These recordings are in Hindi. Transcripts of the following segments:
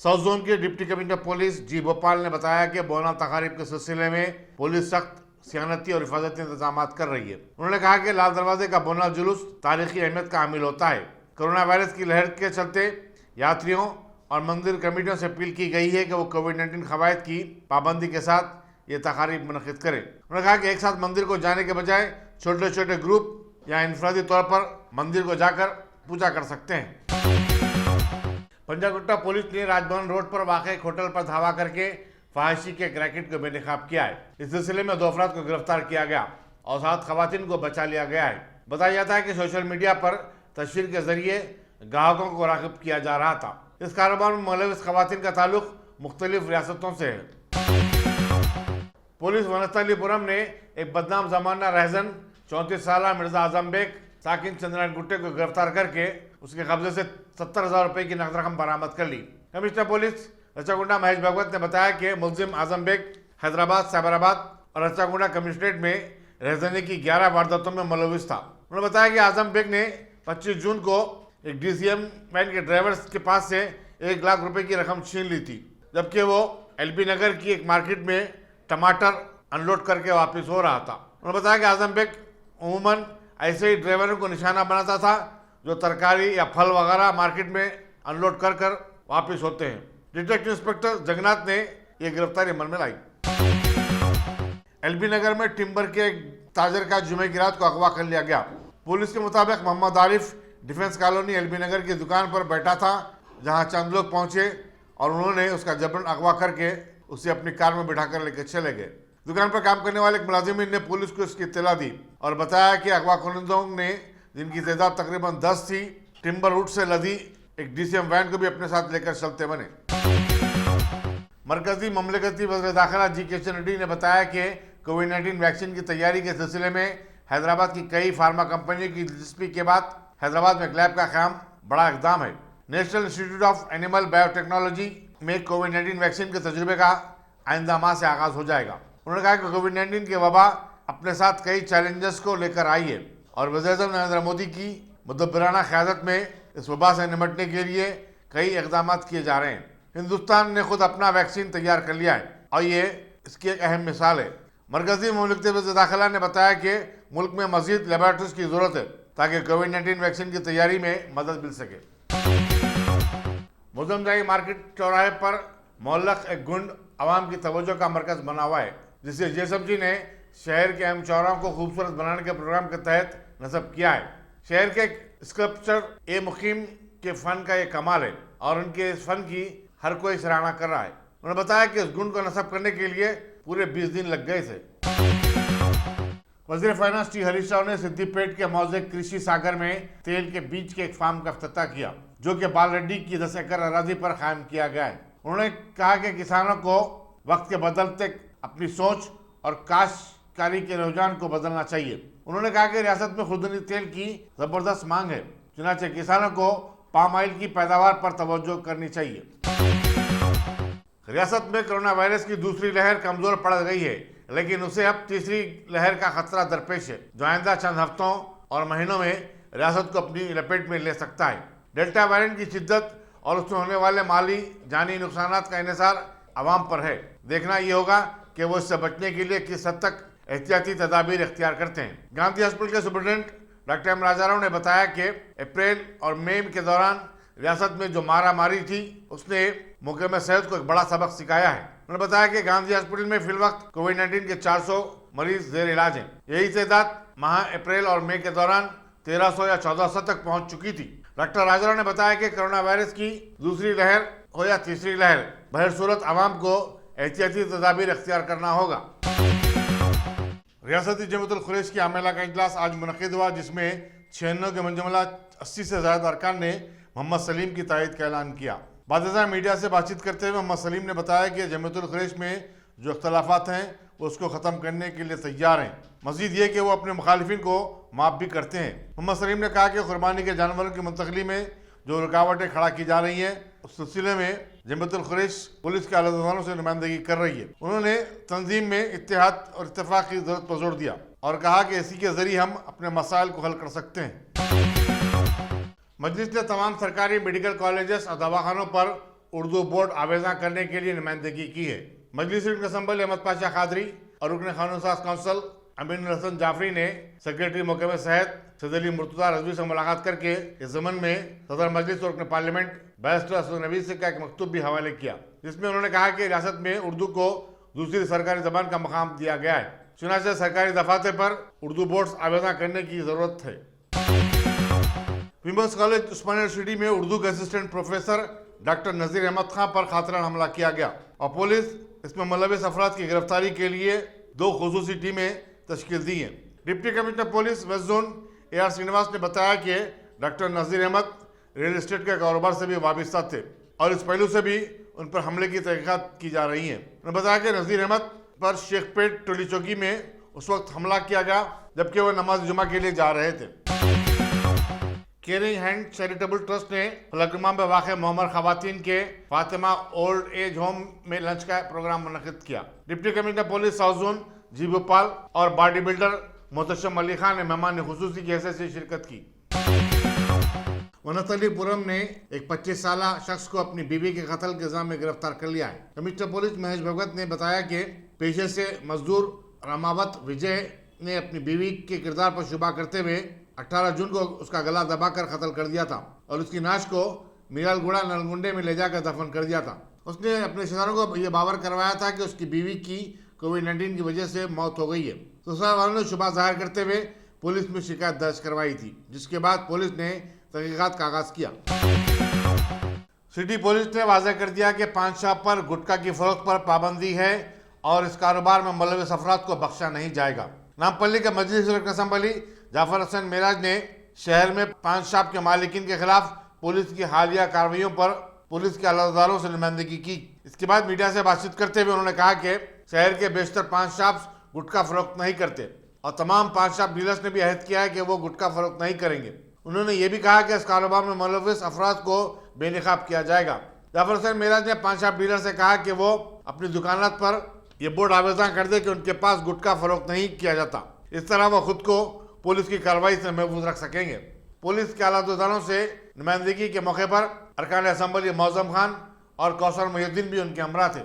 साउथ जोन के डिप्टी कमिश्नर पुलिस जी भोपाल ने बताया कि बोनल तकारीब के सिलसिले में पुलिस सख्त सियानती और हिफाजती इंतजाम कर रही है। उन्होंने कहा कि लाल दरवाजे का बोनल जुलूस तारीखी अहमियत का हामिल होता है। कोरोना वायरस की लहर के चलते यात्रियों और मंदिर कमेटियों से अपील की गई है कि वो कोविड-19 कवायद की पाबंदी के साथ ये तकारीब मुनक़िद करें। उन्होंने कहा कि एक साथ मंदिर को जाने के बजाय छोटे छोटे ग्रुप या इनफरादी तौर पर मंदिर को जाकर पूजा कर सकते हैं। पंजागुट्टा पुलिस ने राजभवन रोड पर वाक़ एक होटल पर धावा करके फहाशी के एक रैकेट को बेनकाब किया है। इस सिलसिले में 2 अफराद को गिरफ्तार किया गया और 7 खवातीन को बचा लिया गया है। बताया जाता है कि सोशल मीडिया पर तस्वीर के जरिए ग्राहकों को राग़िब किया जा रहा था। इस कारोबार में मुलविस खवातीन का ताल्लुक मुख्तलिफ रियासतों से है। पुलिस वनस्थलीपुरम ने एक बदनाम जमाना रहजन 34 साल मिर्जा आजम बेग साकिन चंद्रनारायण गुट्टे को गिरफ्तार करके उसके कब्जे से 70,000 रुपए की नकद रकम बरामद कर ली। कमिश्नर पुलिस रचागुंडा महेश भागवत ने बताया कि मुलजिम आजम बेग हैदराबाद, साइबराबाद और रचागुंडा कमिश्नरेट में रहजनी की 11 वारदातों में मुलविस था। उन्होंने बताया कि आजम बेग ने 25 जून को एक DCM वैन के ड्राइवर के पास से 1 लाख रुपए की रकम छीन ली थी, जबकि वो LB नगर की एक मार्केट में टमाटर अनलोड करके वापस हो रहा था। उन्होंने बताया कि आजम बेग उमूमन ऐसे ही ड्राइवरों को निशाना बनाता था जो तरकारी या फल वगैरह मार्केट में अनलोड कर कर वापस होते हैं। डिटेक्टिव इंस्पेक्टर जगन्नाथ ने यह गिरफ्तारी अमल में लाई। LB नगर में टिम्बर के एक ताजर का जुमे की रात को अगवा कर लिया गया। पुलिस के मुताबिक Mohammed Arif Defence Colony LB Nagar की दुकान पर बैठा था, जहां चंद लोग पहुंचे और उन्होंने उसका जबरन अगवा करके उसे अपनी कार में बिठाकर लेकर चले गए। दुकान पर काम करने वाले एक मुलाजिमीन ने पुलिस को इसकी इत्तला दी और बताया कि अगवा कुनंदों ने, जिनकी तादाद तकरीबन 10 थी, टिम्बर रूट से लदी एक DCM वैन को भी अपने साथ लेकर चलते बने। मरकजी ममलकती वज़ीर दाखिला जी किशन रेड्डी ने बताया कि कोविड-19 वैक्सीन की तैयारी के सिलसिले में हैदराबाद की कई फार्मा कंपनियों की दिलचस्पी के बाद हैदराबाद में एक लैब का क़याम बड़ा इकदाम है। National institute of animal biotechnology में कोविड-19 वैक्सीन के तजुर्बे का आइंदा माह से आगाज हो जाएगा। उन्होंने कहा कि कोविड-19 की वबा अपने साथ कई चैलेंजेस को लेकर आई है और वज़ीर-ए-आज़म नरेंद्र मोदी की मुदब्बिराना क़यादत में इस वबा से निपटने के लिए कई इक़दाम किए जा रहे हैं। हिंदुस्तान ने खुद अपना वैक्सीन तैयार कर लिया है और ये इसकी एक अहम मिसाल है। मरकजी ममलकती वज़ीर दाखिला ने बताया कि मुल्क में मज़ीद लेबॉरेटरीज की ज़रूरत है ताकि कोविड-19 वैक्सीन की तैयारी में मदद मिल सके। मुजम्मजाई मार्केट चौराहे पर मोहल्लक एक गुंड आवाम की तवज्जो का मरकज बना हुआ है, जिसे JSMC ने शहर के अहम चौराहों को खूबसूरत बनाने के प्रोग्राम के तहत नस्ब किया है। शहर के स्कल्पचर ए मुकीम के फ़न का ये कमाल है और उनके इस फ़न की हर कोई सराहना कर रहा है। उन्होंने बताया कि इस गुंड को नस्ब करने के लिए पूरे 20 दिन लग गए थे। वज़ीर फाइनेंस टी हरीश राव ने सिद्दीपेट के मौजे कृषि सागर में तेल के बीज के एक फार्म का इफ्तिताह किया, जो कि बाल रेड्डी की 10 एकड़ अराजी पर कायम किया गया है। उन्होंने कहा कि किसानों को वक्त के बदलते अपनी सोच और काश्तकारी के रुझान को बदलना चाहिए। उन्होंने कहा कि रियासत में खुर्दनी तेल की जबरदस्त मांग है, चुनांचे किसानों को पाम ऑयल की पैदावार पर तवज्जो करनी चाहिए। रियासत में कोरोना वायरस की दूसरी लहर कमजोर पड़ गई है, लेकिन उसे अब तीसरी लहर का खतरा दरपेश है, जो आइंदा चंद हफ्तों और महीनों में रियासत को अपनी लपेट में ले सकता है। डेल्टा वेरिएंट की शिद्दत और उसमें होने वाले माली जानी नुकसान का इन्हिसार आवाम पर है। देखना ये होगा कि वो इससे बचने के लिए किस हद तक एहतियाती तदाबीर इख्तियार करते हैं। गांधी हॉस्पिटल के सुप्रिटेंडेंट डॉक्टर एम राजा राव ने बताया कि अप्रैल और मई के दौरान रियासत में जो मारा मारी थी, उसने महकमे सेहत को एक बड़ा सबक सिखाया है। उन्होंने बताया कि गांधी हॉस्पिटल में फिलवक्त कोविड-19 के 400 मरीज जेर इलाज हैं। यही तादाद माह अप्रैल और मई के दौरान 1300 या 1400 तक पहुंच चुकी थी। डॉक्टर राजाराव ने बताया कि कोरोना वायरस की दूसरी लहर हो या तीसरी लहर, बहर सूरत आवाम को एहतियाती तदाबीर इख्तियार करना होगा। रियासती जमीयतुल खुरैश की आमेला का इजलास आज मुनक़िद हुआ, जिसमें 96 के मंजमला 80 से ज़्यादा अरकान ने मोहम्मद सलीम की तायद का ऐलान किया। बादशाह मीडिया से बातचीत करते हुए मोहम्मद सलीम ने बताया कि जमीयतुल खुरैश में जो इख्तलाफात हैं वो उसको ख़त्म करने के लिए तैयार हैं। मज़ीद ये कि वो अपने मुखालिफिन को माफ़ भी करते हैं। मोहम्मद सलीम ने कहा कि कुर्बानी के जानवरों की मुंतकली में जो रुकावटें खड़ा की जा रही हैं, उस सिलसिले में जमीयतुल खुरैश पुलिस के आलादारों से नुमाइंदगी कर रही है। उन्होंने तंजीम में इत्तेहाद और इत्तेफाक की ज़रूरत पर जोर दिया और कहा कि इसी के ज़रिए हम अपने मसाइल को हल कर सकते हैं। मजलिस ने तमाम सरकारी मेडिकल कॉलेजेस और दवाखानों पर उर्दू बोर्ड आवेदन करने के लिए नुमाइंदगी की है। मजलिस रुकन असम्बली अहमद पाशा कादरी और रुकन कानून साज काउंसिल अमीन हसन जाफरी ने सेक्रेटरी महकमे सेहत सैयद अली मुर्तजा रजवी से मुलाकात करके इस ज़मन में सदर मजलिस और रुकन पार्लियामेंट बैरिस्टर असद नबी से का एक मकतूब भी हवाले किया, जिसमें उन्होंने कहा कि रियासत में उर्दू को दूसरी सरकारी जबान का मकाम दिया गया है। चुनांचे सरकारी दफातर पर उर्दू बोर्ड आवेदन करने की जरूरत है। विमेंस कॉलेज उस्मानिया यूनिवर्सिटी में उर्दू के assistant professor doctor Nazir Ahmad Khan पर खातरन हमला किया गया और पुलिस इसमें मुलविस अफराद की गिरफ्तारी के लिए 2 खुसूसी टीमें तश्कील दी हैं। Deputy commissioner police west zone AR Srinivas ने बताया कि doctor Nazir Ahmed real estate के कारोबार से भी वाबस्ता थे और इस पहलू से भी उन पर हमले की तहकीकात की जा रही है। उन्होंने बताया कि नजीर अहमद पर शेखपेट टोली चौकी में उस वक्त हमला किया गया जबकि वह नमाज जुमा के लिए जा रहे थे। केयरिंग हैंड चैरिटेबल ट्रस्ट ने फलकनुमा में वाक़ मोहम्मद खवातीन के फातिमा ओल्ड एज होम में लंच का प्रोग्राम मुनक़िद किया। Deputy commissioner police south zone जी भोपाल और बॉडी बिल्डर मोहतशम अली खान ने मेहमान खुसूसी की हैसियत से शिरकत की। वनस्थलीपुरम ने एक 25 साल शख्स को अपनी बीवी के कत्ल के इल्जाम में गिरफ्तार कर लिया है। कमिश्नर पुलिस महेश भगत ने बताया कि पेशे से मजदूर रामावत विजय ने अपनी बीवी के किरदार पर शुबा करते हुए 18 जून को उसका गला दबाकर कत्ल कर दिया था और उसकी नाश को मीरालगुड़ा नलगुंडे में ले जाकर दफन कर दिया था। उसने अपने रिश्तेदारों को यह बावर करवाया था कि उसकी बीवी की कोविड-19 की वजह से मौत हो गई है। ससुराल वालों ने शुबा जाहिर करते हुए पुलिस में शिकायत दर्ज करवाई थी, जिसके बाद पुलिस ने तहकीकात का आगाज किया। सिटी पुलिस ने वाज़ेह कर दिया कि पान शॉप पर गुटखा की फरोख्त पर पाबंदी है और इस कारोबार में मुलविस अफराद को बख्शा नहीं जाएगा। नामपल्ली के मजलिस रुकन असम्बली जाफर हसन मेराज ने शहर में पान शॉप के मालिकीन के खिलाफ पुलिस की हालिया कार्रवाइयों पर पुलिस के अहदेदारों से नुमाइंदगी की। इसके बाद मीडिया से बातचीत करते हुए उन्होंने कहा कि शहर के बेशतर पान शॉप्स गुटखा फरोख्त नहीं करते और तमाम पान शॉप डीलर्स ने भी अहद किया है कि वो गुटखा फरोख्त नहीं करेंगे। उन्होंने ये भी कहा कि इस कारोबार में मुलविस अफराद को बेनकाब किया जाएगा। जाफर हसन मेराज ने पान शॉप डीलर से कहा कि वो अपनी दुकानात पर यह बोर्ड आवेदन कर दे कि उनके पास गुटखा फरोख्त नहीं किया जाता। इस तरह वो खुद को पुलिस की कार्रवाई से महफूज रख सकेंगे। पुलिस के आलादारों से नुमाइंदगी के मौके पर अरकान असम्बली मौजम खान और कौसर मुहिउद्दीन भी उनके हमरा थे।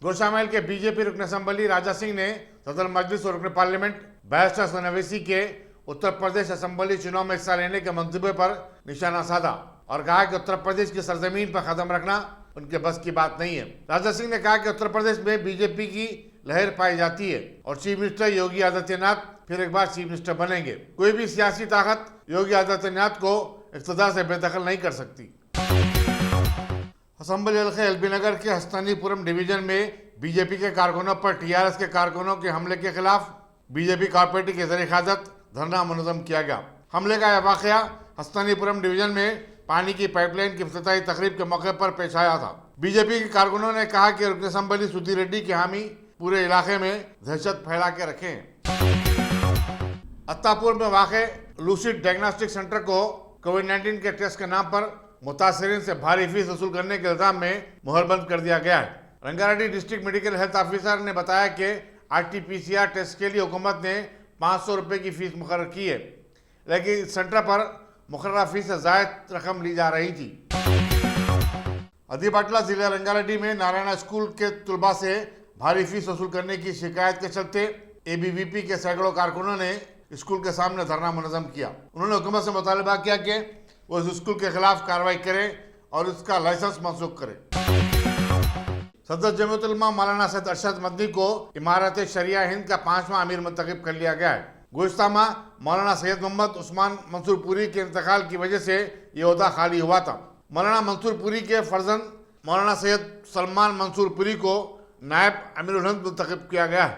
गोशामैल के बीजेपी रुकन असम्बली राजा सिंह ने सदर मजलिस और रुकन पार्लियामेंट बैरिस्टर असद नबी के उत्तर प्रदेश असम्बली चुनाव में हिस्सा लेने के मंसूबे पर निशाना साधा और कहा कि उत्तर प्रदेश की सरजमीन पर कदम रखना उनके बस की बात नहीं है। राजा सिंह ने कहा कि उत्तर प्रदेश में बीजेपी की लहर पाई जाती है और चीफ मिनिस्टर योगी आदित्यनाथ फिर एक बार चीफ मिनिस्टर बनेंगे। कोई भी सियासी ताकत योगी आदित्यनाथ को इक़्तिदार से बेदखल नहीं कर सकती। असम्बली हल्के एलबी नगर के हस्तानीपुरम डिवीजन में बीजेपी के कारकुनों पर TRS के कारकुनों के हमले के खिलाफ बीजेपी कॉर्पोरेटिव के ज़रिए क़यादत धरना मुनज़्ज़म किया गया। हमले का यह वाक़या हस्तानीपुरम डिवीजन में पानी की पाइपलाइन की इफ्तिताही तकरीब के मौके पर पेश आया था। बीजेपी के कारकुनों ने कहा कि रुकन असम्बली सुधी रेड्डी के हामी पूरे इलाके में दहशत फैला के रखे हैं। अत्तापुर में वाक़े लूसिड डायग्नोस्टिक सेंटर को कोविड-19 के टेस्ट के नाम पर मुतासरीन से भारी फीस वसूल करने के इल्जाम में मुहरबंद कर दिया गया है। Rangareddy district medical health officer ने बताया कि RT-PCR टेस्ट के लिए हुकूमत ने 500 रुपये की फीस मुकर्रर की है, लेकिन इस सेंटर पर मुकर्ररा फीस से ज़ायद रकम ली जा रही थी। अदीबाटला जिला रंगारेड्डी में नारायणा स्कूल के तलबा से भारी फीस वसूल करने की शिकायत के चलते ABVP के सैकड़ों कारकुनों ने स्कूल के सामने धरना मुनज़्ज़म किया। उन्होंने हुकूमत से मुतालबा किया कि वो इस स्कूल के खिलाफ कार्रवाई करे और इसका लाइसेंस मंसूख करे। सदर जमीयत उलमा मौलाना सैयद अरशद मदनी को इमारत शरिया हिंद का 5वां अमीर मुंतखब कर लिया गया है। गुज़िश्ता माह मौलाना सैयद मोहम्मद उस्मान मंसूर पुरी के इंतकाल की वजह से ये ओहदा खाली हुआ था। मौलाना मंसूर पुरी के फर्जंद मौलाना सैयद सलमान मंसूर पुरी को नायब अमीरुल हिंद मुंतखब किया गया है।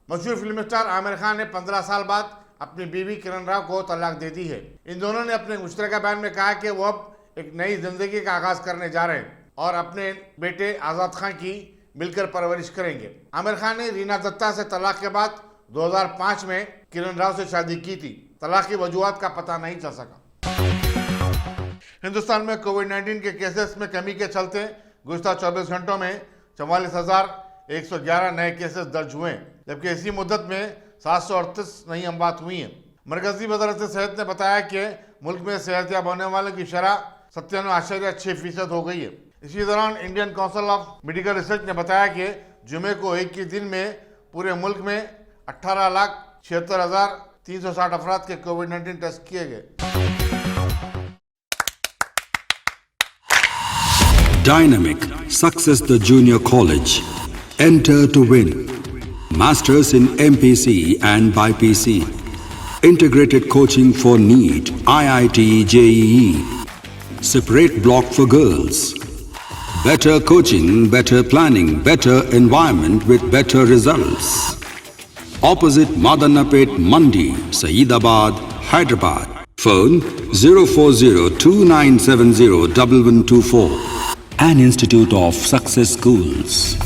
मशहूर फिल्म स्टार आमिर खान ने 15 साल बाद अपनी बीवी किरण राव को तलाक दे दी है। इन दोनों ने अपने मुश्तरका बयान में कहा कि वो अब एक नई जिंदगी का आगाज करने जा रहे हैं और अपने बेटे आज़ाद खान की मिलकर परवरिश करेंगे। आमिर खान ने रीना दत्ता से तलाक के बाद 2005 में किरण राव से शादी की थी। तलाक की वजूहात का पता नहीं चल सका। हिंदुस्तान में कोविड-19 के केसेस में कमी के चलते गुज़िश्ता 24 घंटों में 44,111 नए केसेस दर्ज हुए, जबकि इसी मुद्दत में 738 नई अमवात हुई हैं। मरकजी वज़ारत सेहत ने बताया कि मुल्क में सेहतयाब होने वालों की शरह 97.6% हो गई है। इसी दौरान Indian council of medical research ने बताया कि जुमे को एक ही दिन में पूरे मुल्क में 18,76,360 अफराद के कोविड-19 टेस्ट किए गए। Dynamic Success the Junior College. Enter to win. Masters in MPC and BPC. Integrated coaching for NEET, IIT, JEE. Separate block for girls. Better coaching, better planning, better environment with better results. Opposite Madanapet Mandi, Saeedabad, Hyderabad. Phone 04029701124. An Institute of Success Schools.